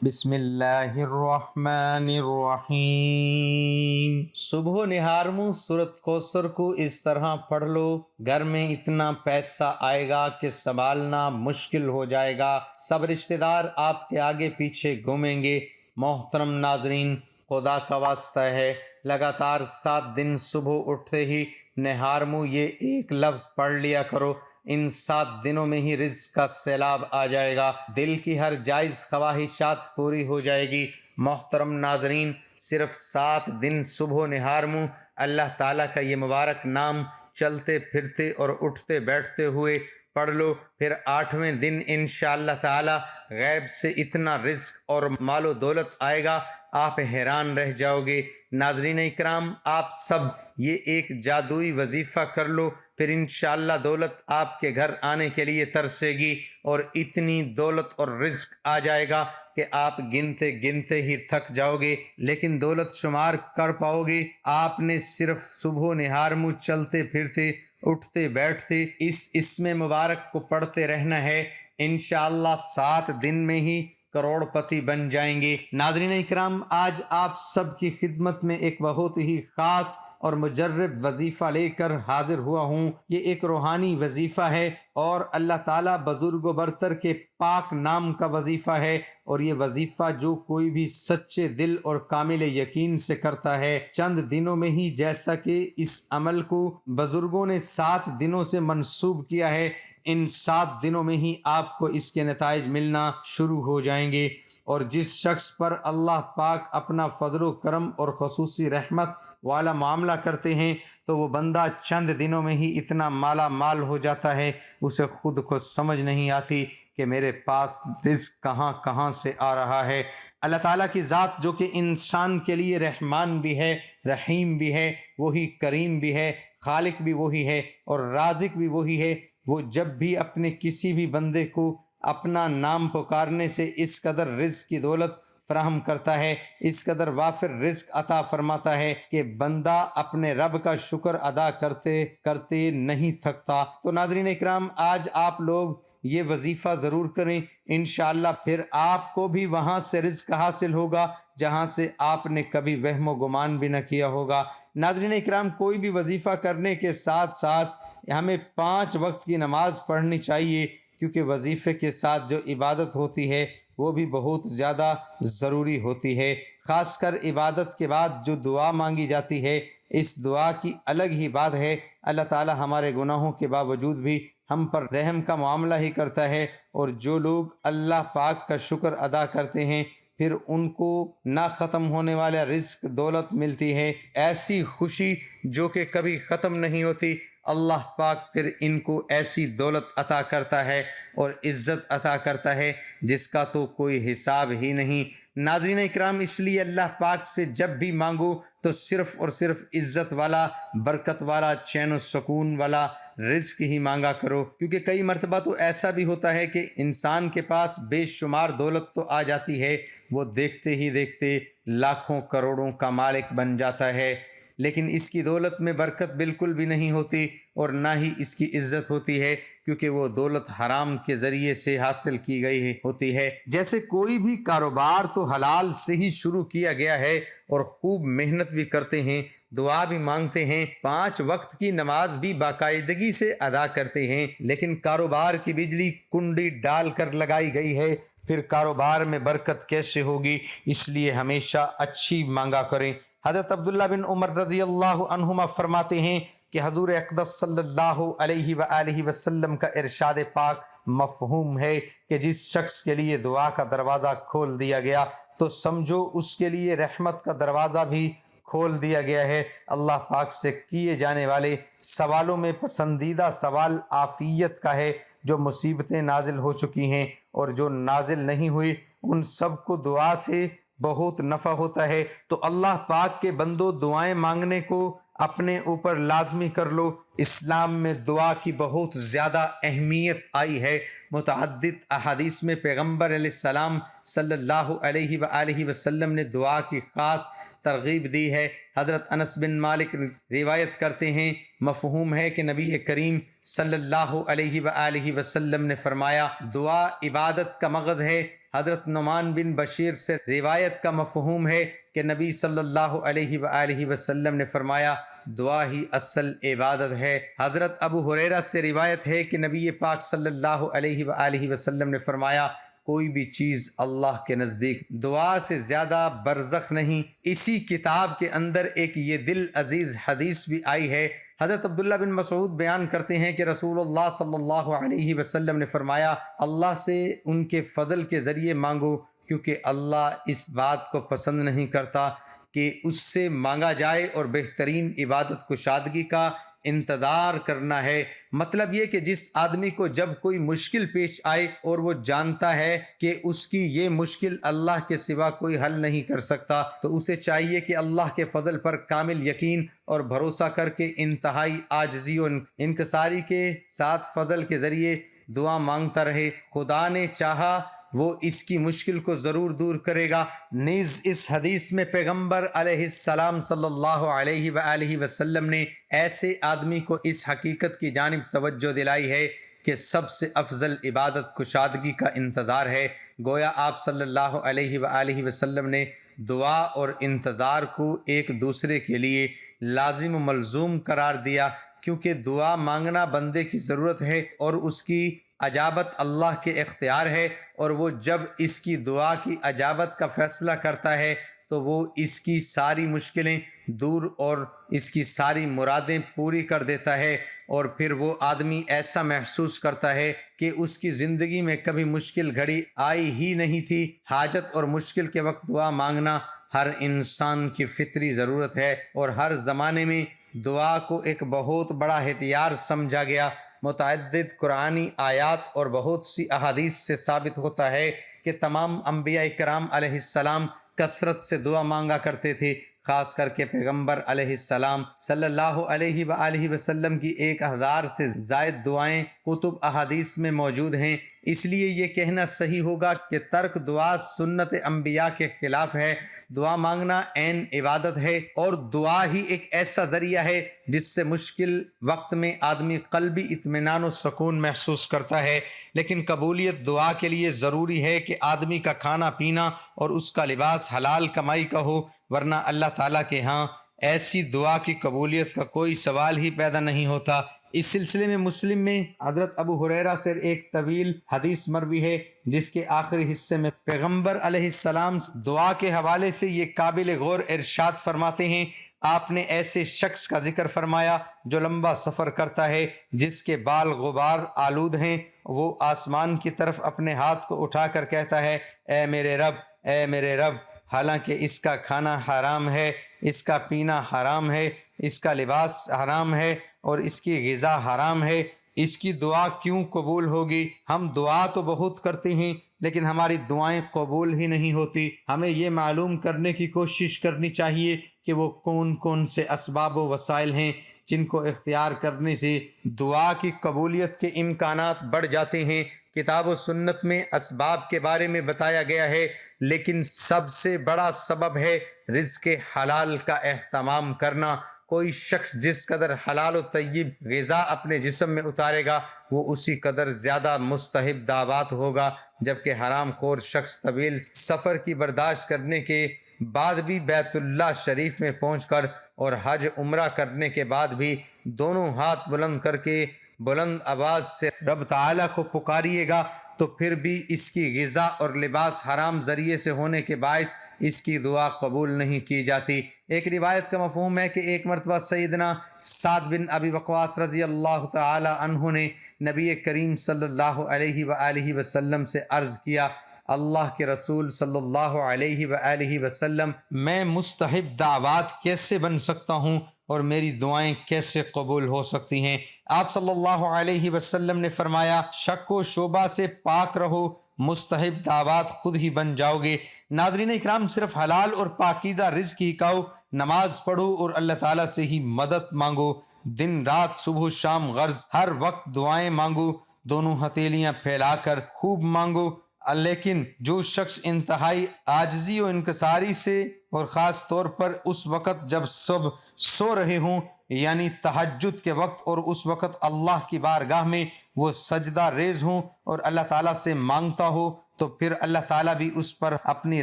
بسم اللہ الرحمن الرحیم۔ صبح نہارمو سورت کوثر کو اس طرح پڑھ لو، گھر میں اتنا پیسہ آئے گا کہ سنبھالنا مشکل ہو جائے گا، سب رشتہ دار آپ کے آگے پیچھے گھومیں گے۔ محترم ناظرین، خدا کا واسطہ ہے، لگاتار 7 دن صبح اٹھتے ہی نہارمو یہ ایک لفظ پڑھ لیا کرو، ان 7 دنوں میں ہی رزق کا سیلاب آ جائے گا، دل کی ہر جائز خواہشات پوری ہو جائے گی۔ محترم ناظرین، صرف 7 دن صبح نہارمو اللہ تعالیٰ کا یہ مبارک نام چلتے پھرتے اور اٹھتے بیٹھتے ہوئے پڑھ لو، پھر 8ویں دن انشاءاللہ تعالیٰ غیب سے اتنا رزق اور مال و دولت آئے گا، آپ حیران رہ جاؤ گے۔ ناظرین اکرام، آپ سب یہ ایک جادوئی وظیفہ کر لو، پھر انشاءاللہ دولت آپ کے گھر آنے کے لیے ترسے گی اور اتنی دولت اور رزق آ جائے گا کہ آپ گنتے گنتے ہی تھک جاؤ گے، لیکن دولت شمار کر پاؤ گے؟ آپ نے صرف صبح نہارمو چلتے پھرتے اٹھتے بیٹھتے اس اسم مبارک کو پڑھتے رہنا ہے، انشاءاللہ 7 دن میں ہی کروڑ پتی بن جائیں گے۔ ناظرین اکرام، آج آپ سب کی خدمت میں ایک بہت ہی خاص اور مجرب وظیفہ لے کر حاضر ہوا ہوں۔ یہ ایک روحانی وظیفہ ہے اور اللہ تعالیٰ بزرگ و برتر کے پاک نام کا وظیفہ ہے، اور یہ وظیفہ جو کوئی بھی سچے دل اور کامل یقین سے کرتا ہے، چند دنوں میں ہی، جیسا کہ اس عمل کو بزرگوں نے 7 دنوں سے منسوب کیا ہے، ان 7 دنوں میں ہی آپ کو اس کے نتائج ملنا شروع ہو جائیں گے۔ اور جس شخص پر اللہ پاک اپنا فضل و کرم اور خصوصی رحمت والا معاملہ کرتے ہیں تو وہ بندہ چند دنوں میں ہی اتنا مالا مال ہو جاتا ہے، اسے خود کو سمجھ نہیں آتی کہ میرے پاس رزق کہاں کہاں سے آ رہا ہے۔ اللہ تعالیٰ کی ذات جو کہ انسان کے لیے رحمان بھی ہے، رحیم بھی ہے، وہی کریم بھی ہے، خالق بھی وہی ہے اور رازق بھی وہی ہے، وہ جب بھی اپنے کسی بھی بندے کو اپنا نام پکارنے سے اس قدر رزق کی دولت فراہم کرتا ہے، اس قدر وافر رزق عطا فرماتا ہے کہ بندہ اپنے رب کا شکر ادا کرتے کرتے نہیں تھکتا۔ تو ناظرین اکرام، آج آپ لوگ یہ وظیفہ ضرور کریں، انشاءاللہ پھر آپ کو بھی وہاں سے رزق حاصل ہوگا جہاں سے آپ نے کبھی وہم و گمان بھی نہ کیا ہوگا۔ ناظرین اکرام، کوئی بھی وظیفہ کرنے کے ساتھ ساتھ ہمیں 5 وقت کی نماز پڑھنی چاہیے، کیونکہ وظیفے کے ساتھ جو عبادت ہوتی ہے وہ بھی بہت زیادہ ضروری ہوتی ہے، خاص کر عبادت کے بعد جو دعا مانگی جاتی ہے، اس دعا کی الگ ہی بات ہے۔ اللہ تعالی ہمارے گناہوں کے باوجود بھی ہم پر رحم کا معاملہ ہی کرتا ہے، اور جو لوگ اللہ پاک کا شکر ادا کرتے ہیں پھر ان کو نہ ختم ہونے والا رزق دولت ملتی ہے، ایسی خوشی جو کہ کبھی ختم نہیں ہوتی۔ اللہ پاک پھر ان کو ایسی دولت عطا کرتا ہے اور عزت عطا کرتا ہے جس کا تو کوئی حساب ہی نہیں۔ ناظرین اکرام، اس لیے اللہ پاک سے جب بھی مانگو تو صرف اور صرف عزت والا، برکت والا، چین و سکون والا رزق ہی مانگا کرو، کیونکہ کئی مرتبہ تو ایسا بھی ہوتا ہے کہ انسان کے پاس بے شمار دولت تو آ جاتی ہے، وہ دیکھتے ہی دیکھتے لاکھوں کروڑوں کا مالک بن جاتا ہے، لیکن اس کی دولت میں برکت بالکل بھی نہیں ہوتی اور نہ ہی اس کی عزت ہوتی ہے، کیونکہ وہ دولت حرام کے ذریعے سے حاصل کی گئی ہوتی ہے۔ جیسے کوئی بھی کاروبار تو حلال سے ہی شروع کیا گیا ہے اور خوب محنت بھی کرتے ہیں، دعا بھی مانگتے ہیں، 5 وقت کی نماز بھی باقاعدگی سے ادا کرتے ہیں، لیکن کاروبار کی بجلی کنڈی ڈال کر لگائی گئی ہے، پھر کاروبار میں برکت کیسے ہوگی؟ اس لیے ہمیشہ اچھی مانگا کریں۔ حضرت عبداللہ بن عمر رضی اللہ عنہما فرماتے ہیں کہ حضور اقدس صلی اللہ علیہ وآلہ وسلم کا ارشاد پاک مفہوم ہے کہ جس شخص کے لیے دعا کا دروازہ کھول دیا گیا تو سمجھو اس کے لیے رحمت کا دروازہ بھی کھول دیا گیا ہے۔ اللہ پاک سے کیے جانے والے سوالوں میں پسندیدہ سوال عافیت کا ہے، جو مصیبتیں نازل ہو چکی ہیں اور جو نازل نہیں ہوئی ان سب کو دعا سے بہت نفع ہوتا ہے۔ تو اللہ پاک کے بندو، دعائیں مانگنے کو اپنے اوپر لازمی کر لو۔ اسلام میں دعا کی بہت زیادہ اہمیت آئی ہے، متعدد احادیث میں پیغمبر علیہ السلام صلی اللہ علیہ وآلہ وسلم نے دعا کی خاص ترغیب دی ہے۔ حضرت انس بن مالک روایت کرتے ہیں، مفہوم ہے کہ نبی کریم صلی اللہ علیہ وآلہ وسلم نے فرمایا، دعا عبادت کا مغز ہے، حضرت نعمان بن بشیر سے روایت کا مفہوم ہے کہ نبی صلی اللہ علیہ وآلہ وسلم نے فرمایا دعا ہی اصل عبادت ہے۔ حضرت ابو ہریرہ سے روایت ہے کہ نبی پاک صلی اللہ علیہ وآلہ وسلم نے فرمایا کوئی بھی چیز اللہ کے نزدیک دعا سے زیادہ برزخ نہیں۔ اسی کتاب کے اندر ایک یہ دل عزیز حدیث بھی آئی ہے۔ حضرت عبداللہ بن مسعود بیان کرتے ہیں کہ رسول اللہ صلی اللہ علیہ وسلم نے فرمایا اللہ سے ان کے فضل کے ذریعے مانگو، کیونکہ اللہ اس بات کو پسند نہیں کرتا کہ اس سے مانگا جائے اور بہترین عبادت کشادگی کا انتظار کرنا ہے۔ مطلب یہ کہ جس آدمی کو جب کوئی مشکل پیش آئے اور وہ جانتا ہے کہ اس کی یہ مشکل اللہ کے سوا کوئی حل نہیں کر سکتا، تو اسے چاہیے کہ اللہ کے فضل پر کامل یقین اور بھروسہ کر کے انتہائی عاجزی و انکساری کے ساتھ فضل کے ذریعے دعا مانگتا رہے۔ خدا نے چاہا وہ اس کی مشکل کو ضرور دور کرے گا۔ نیز اس حدیث میں پیغمبر علیہ السلام صلی اللہ علیہ وآلہ وسلم نے ایسے آدمی کو اس حقیقت کی جانب توجہ دلائی ہے کہ سب سے افضل عبادت کشادگی کا انتظار ہے۔ گویا آپ صلی اللہ علیہ وآلہ وسلم نے دعا اور انتظار کو ایک دوسرے کے لیے لازم و ملزوم قرار دیا، کیونکہ دعا مانگنا بندے کی ضرورت ہے اور اس کی اجابت اللہ کے اختیار ہے، اور وہ جب اس کی دعا کی اجابت کا فیصلہ کرتا ہے تو وہ اس کی ساری مشکلیں دور اور اس کی ساری مرادیں پوری کر دیتا ہے، اور پھر وہ آدمی ایسا محسوس کرتا ہے کہ اس کی زندگی میں کبھی مشکل گھڑی آئی ہی نہیں تھی۔ حاجت اور مشکل کے وقت دعا مانگنا ہر انسان کی فطری ضرورت ہے، اور ہر زمانے میں دعا کو ایک بہت بڑا ہتھیار سمجھا گیا۔ متعدد قرآنی آیات اور بہت سی احادیث سے ثابت ہوتا ہے کہ تمام انبیاء کرام علیہ السلام کثرت سے دعا مانگا کرتے تھے۔ خاص کر کے پیغمبر علیہ السلام صلی اللہ علیہ وآلہ وسلم کی 1000 سے زائد دعائیں کتب احادیث میں موجود ہیں۔ اس لیے یہ کہنا صحیح ہوگا کہ ترک دعا سنت انبیاء کے خلاف ہے۔ دعا مانگنا عین عبادت ہے، اور دعا ہی ایک ایسا ذریعہ ہے جس سے مشکل وقت میں آدمی قلبی اطمینان و سکون محسوس کرتا ہے۔ لیکن قبولیت دعا کے لیے ضروری ہے کہ آدمی کا کھانا پینا اور اس کا لباس حلال کمائی کا ہو، ورنہ اللہ تعالیٰ کے ہاں ایسی دعا کی قبولیت کا کوئی سوال ہی پیدا نہیں ہوتا۔ اس سلسلے میں مسلم میں حضرت ابو ہریرہ سے ایک طویل حدیث مروی ہے، جس کے آخری حصے میں پیغمبر علیہ السلام دعا کے حوالے سے یہ قابل غور ارشاد فرماتے ہیں۔ آپ نے ایسے شخص کا ذکر فرمایا جو لمبا سفر کرتا ہے، جس کے بال غبار آلود ہیں، وہ آسمان کی طرف اپنے ہاتھ کو اٹھا کر کہتا ہے اے میرے رب، اے میرے رب، حالانکہ اس کا کھانا حرام ہے، اس کا پینا حرام ہے، اس کا لباس حرام ہے اور اس کی غذا حرام ہے، اس کی دعا کیوں قبول ہوگی؟ ہم دعا تو بہت کرتے ہیں لیکن ہماری دعائیں قبول ہی نہیں ہوتی۔ ہمیں یہ معلوم کرنے کی کوشش کرنی چاہیے کہ وہ کون کون سے اسباب و وسائل ہیں جن کو اختیار کرنے سے دعا کی قبولیت کے امکانات بڑھ جاتے ہیں۔ کتاب و سنت میں اسباب کے بارے میں بتایا گیا ہے، لیکن سب سے بڑا سبب ہے رزق حلال کا اہتمام کرنا۔ کوئی شخص جس قدر حلال و طیب غذا اپنے جسم میں اتارے گا، وہ اسی قدر زیادہ مستحب دعوات ہوگا، جبکہ حرام خور شخص طویل سفر کی برداشت کرنے کے بعد بھی بیت اللہ شریف میں پہنچ کر اور حج عمرہ کرنے کے بعد بھی دونوں ہاتھ بلند کر کے بلند آواز سے رب تعالیٰ کو پکاریے گا، تو پھر بھی اس کی غذا اور لباس حرام ذریعے سے ہونے کے باعث اس کی دعا قبول نہیں کی جاتی۔ ایک روایت کا مفہوم ہے کہ ایک مرتبہ سیدنا سعد بن ابی وقاص رضی اللہ تعالی عنہ نے نبی کریم صلی اللہ علیہ وآلہ وسلم سے عرض کیا اللہ کے رسول صلی اللہ علیہ وآلہ وسلم، میں مستحب دعوات کیسے بن سکتا ہوں اور میری دعائیں کیسے قبول ہو سکتی ہیں؟ آپ صلی اللہ علیہ وسلم نے فرمایا شک و شبہ سے پاک رہو، مستحب دعوات خود ہی بن جاؤ گے۔ ناظرین اکرام، صرف حلال اور پاکیزہ رزق ہی کھاؤ، نماز پڑھو اور اللہ تعالیٰ سے ہی مدد مانگو، دن رات صبح و شام غرض ہر وقت دعائیں مانگو، دونوں ہتھیلیاں پھیلا کر خوب مانگو۔ لیکن جو شخص انتہائی عاجزی و انکساری سے اور خاص طور پر اس وقت جب سب سو رہے ہوں، یعنی تہجد کے وقت، اور اس وقت اللہ کی بارگاہ میں وہ سجدہ ریز ہوں اور اللہ تعالیٰ سے مانگتا ہو، تو پھر اللہ تعالیٰ بھی اس پر اپنی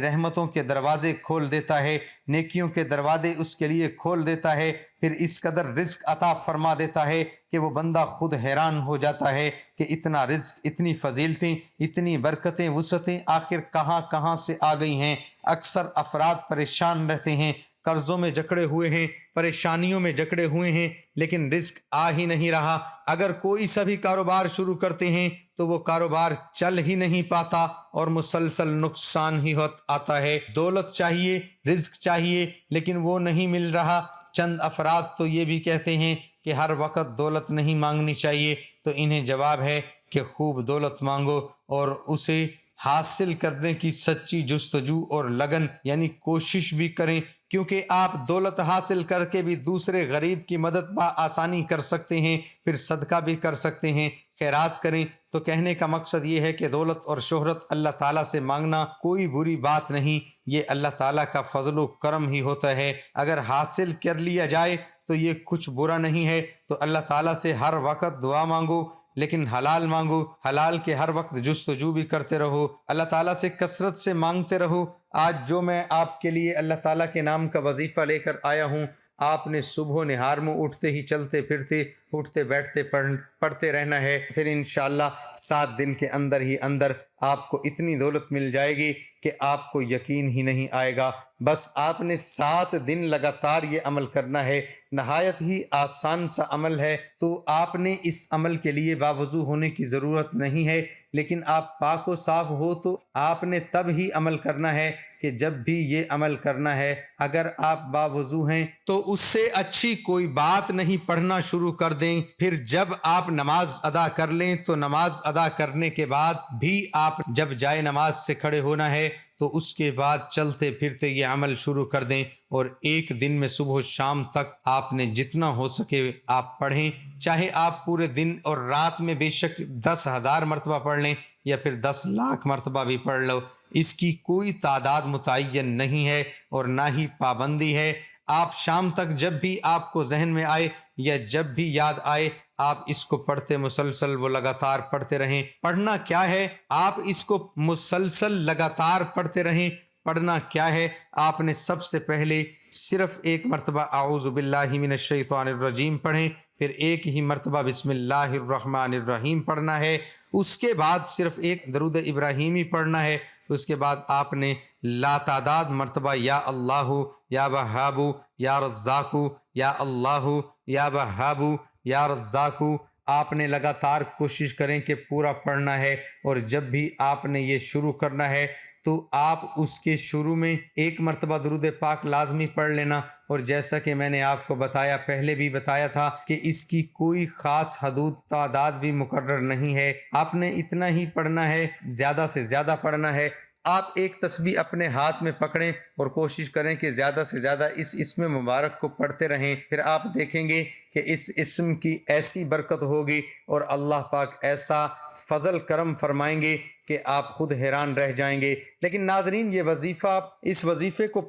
رحمتوں کے دروازے کھول دیتا ہے، نیکیوں کے دروازے اس کے لیے کھول دیتا ہے، پھر اس قدر رزق عطا فرما دیتا ہے کہ وہ بندہ خود حیران ہو جاتا ہے کہ اتنا رزق، اتنی فضیلتیں، اتنی برکتیں، وسعتیں آخر کہاں کہاں سے آ گئی ہیں۔ اکثر افراد پریشان رہتے ہیں، قرضوں میں جکڑے ہوئے ہیں، پریشانیوں میں جکڑے ہوئے ہیں، لیکن رزق آ ہی نہیں رہا۔ اگر کوئی سا بھی کاروبار شروع کرتے ہیں تو وہ کاروبار چل ہی نہیں پاتا اور مسلسل نقصان ہی آتا ہے۔ دولت چاہیے، رزق چاہیے، لیکن وہ نہیں مل رہا۔ چند افراد تو یہ بھی کہتے ہیں کہ ہر وقت دولت نہیں مانگنی چاہیے، تو انہیں جواب ہے کہ خوب دولت مانگو اور اسے حاصل کرنے کی سچی جستجو اور لگن یعنی کوشش بھی کریں، کیونکہ آپ دولت حاصل کر کے بھی دوسرے غریب کی مدد بآسانی کر سکتے ہیں، پھر صدقہ بھی کر سکتے ہیں، خیرات کریں۔ تو کہنے کا مقصد یہ ہے کہ دولت اور شہرت اللہ تعالیٰ سے مانگنا کوئی بری بات نہیں، یہ اللہ تعالیٰ کا فضل و کرم ہی ہوتا ہے۔ اگر حاصل کر لیا جائے تو یہ کچھ برا نہیں ہے۔ تو اللہ تعالیٰ سے ہر وقت دعا مانگو، لیکن حلال مانگو، حلال کے ہر وقت جستجو بھی کرتے رہو، اللہ تعالیٰ سے کثرت سے مانگتے رہو۔ آج جو میں آپ کے لیے اللہ تعالیٰ کے نام کا وظیفہ لے کر آیا ہوں، آپ نے صبح و نہار میں اٹھتے ہی چلتے پھرتے، اٹھتے بیٹھتے پڑھتے رہنا ہے، پھر انشاءاللہ 7 دن کے اندر ہی اندر آپ کو اتنی دولت مل جائے گی کہ آپ کو یقین ہی نہیں آئے گا۔ بس آپ نے 7 دن لگاتار یہ عمل کرنا ہے، نہایت ہی آسان سا عمل ہے۔ تو آپ نے اس عمل کے لیے باوضو ہونے کی ضرورت نہیں ہے، لیکن آپ پاک و صاف ہو تو آپ نے تب ہی عمل کرنا ہے کہ جب بھی یہ عمل کرنا ہے۔ اگر آپ باوضو ہیں تو اس سے اچھی کوئی بات نہیں پڑھنا شروع کر دیں، پھر جب آپ نماز ادا کر لیں تو نماز ادا کرنے کے بعد بھی آپ جب جائے نماز سے کھڑے ہونا ہے تو اس کے بعد چلتے پھرتے یہ عمل شروع کر دیں، اور ایک دن میں صبح و شام تک آپ نے جتنا ہو سکے آپ پڑھیں، چاہے آپ پورے دن اور رات میں بے شک 10,000 مرتبہ پڑھ لیں یا پھر 10 لاکھ مرتبہ بھی پڑھ لو، اس کی کوئی تعداد متعین نہیں ہے اور نہ ہی پابندی ہے۔ آپ شام تک جب بھی آپ کو ذہن میں آئے یا جب بھی یاد آئے آپ اس کو پڑھتے مسلسل وہ لگاتار پڑھتے رہیں۔ پڑھنا کیا ہے؟ آپ اس کو مسلسل لگاتار پڑھتے رہیں۔ پڑھنا کیا ہے؟ آپ نے سب سے پہلے صرف ایک مرتبہ اعوذ باللہ من الشیطان الرجیم پڑھیں، پھر ایک ہی مرتبہ بسم اللہ الرحمن الرحیم پڑھنا ہے، اس کے بعد صرف ایک درود ابراہیمی پڑھنا ہے، اس کے بعد آپ نے لاتعداد مرتبہ یا اللہ یا وہاب یا رزاق یا اللہ یا وہاب یا رزاق آپ نے لگاتار کوشش کریں کہ پورا پڑھنا ہے۔ اور جب بھی آپ نے یہ شروع کرنا ہے تو آپ اس کے شروع میں ایک مرتبہ درود پاک لازمی پڑھ لینا، اور جیسا کہ میں نے آپ کو بتایا، پہلے بھی بتایا تھا کہ اس کی کوئی خاص حدود تعداد بھی مقرر نہیں ہے، آپ نے اتنا ہی پڑھنا ہے، زیادہ سے زیادہ پڑھنا ہے۔ آپ ایک تسبیح اپنے ہاتھ میں پکڑیں اور کوشش کریں کہ زیادہ سے زیادہ اس اسم مبارک کو پڑھتے رہیں، پھر آپ دیکھیں گے کہ اس اسم کی ایسی برکت ہوگی اور اللہ پاک ایسا فضل کرم فرمائیں گے کہ آپ خود حیران رہ جائیں گے۔ لیکن ناظرین، یہ وظیفہ، اس وظیفے کو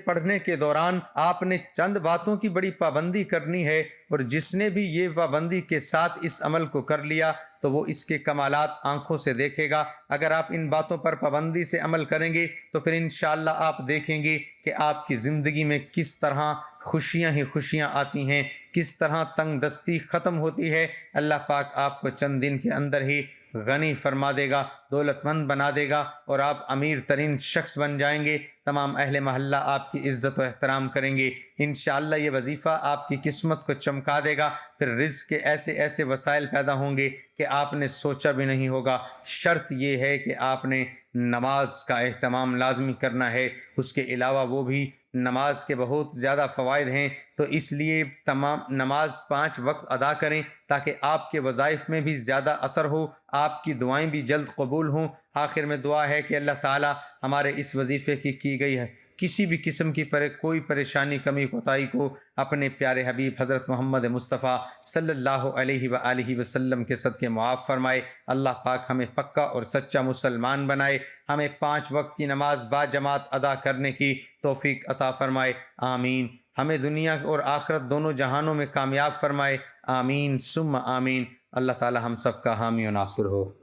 پڑھنے کے دوران آپ نے چند باتوں کی بڑی پابندی کرنی ہے، اور جس نے بھی یہ پابندی کے ساتھ اس عمل کو کر لیا تو وہ اس کے کمالات آنکھوں سے دیکھے گا۔ اگر آپ ان باتوں پر پابندی سے عمل کریں گے تو پھر انشاءاللہ آپ دیکھیں گے کہ آپ کی زندگی میں کس طرح خوشیاں ہی خوشیاں آتی ہیں، کس طرح تنگ دستی ختم ہوتی ہے۔ اللہ پاک آپ کو چند دن کے اندر ہی غنی فرما دے گا، دولت مند بنا دے گا، اور آپ امیر ترین شخص بن جائیں گے۔ تمام اہل محلہ آپ کی عزت و احترام کریں گے۔ انشاءاللہ یہ وظیفہ آپ کی قسمت کو چمکا دے گا، پھر رزق کے ایسے ایسے وسائل پیدا ہوں گے کہ آپ نے سوچا بھی نہیں ہوگا۔ شرط یہ ہے کہ آپ نے نماز کا اہتمام لازمی کرنا ہے، اس کے علاوہ وہ بھی نماز کے بہت زیادہ فوائد ہیں، تو اس لیے تمام نماز 5 وقت ادا کریں تاکہ آپ کے وظائف میں بھی زیادہ اثر ہو، آپ کی دعائیں بھی جلد قبول ہوں۔ آخر میں دعا ہے کہ اللہ تعالی ہمارے اس وظیفے کی گئی ہے کسی بھی قسم کی کوئی پریشانی، کمی کوتاہی کو اپنے پیارے حبیب حضرت محمد مصطفیٰ صلی اللہ علیہ وآلہ وسلم کے صدقے معاف فرمائے۔ اللہ پاک ہمیں پکا اور سچا مسلمان بنائے، ہمیں 5 وقت کی نماز با جماعت ادا کرنے کی توفیق عطا فرمائے، آمین۔ ہمیں دنیا اور آخرت دونوں جہانوں میں کامیاب فرمائے، آمین ثم آمین۔ اللہ تعالی ہم سب کا حامی و ناصر ہو۔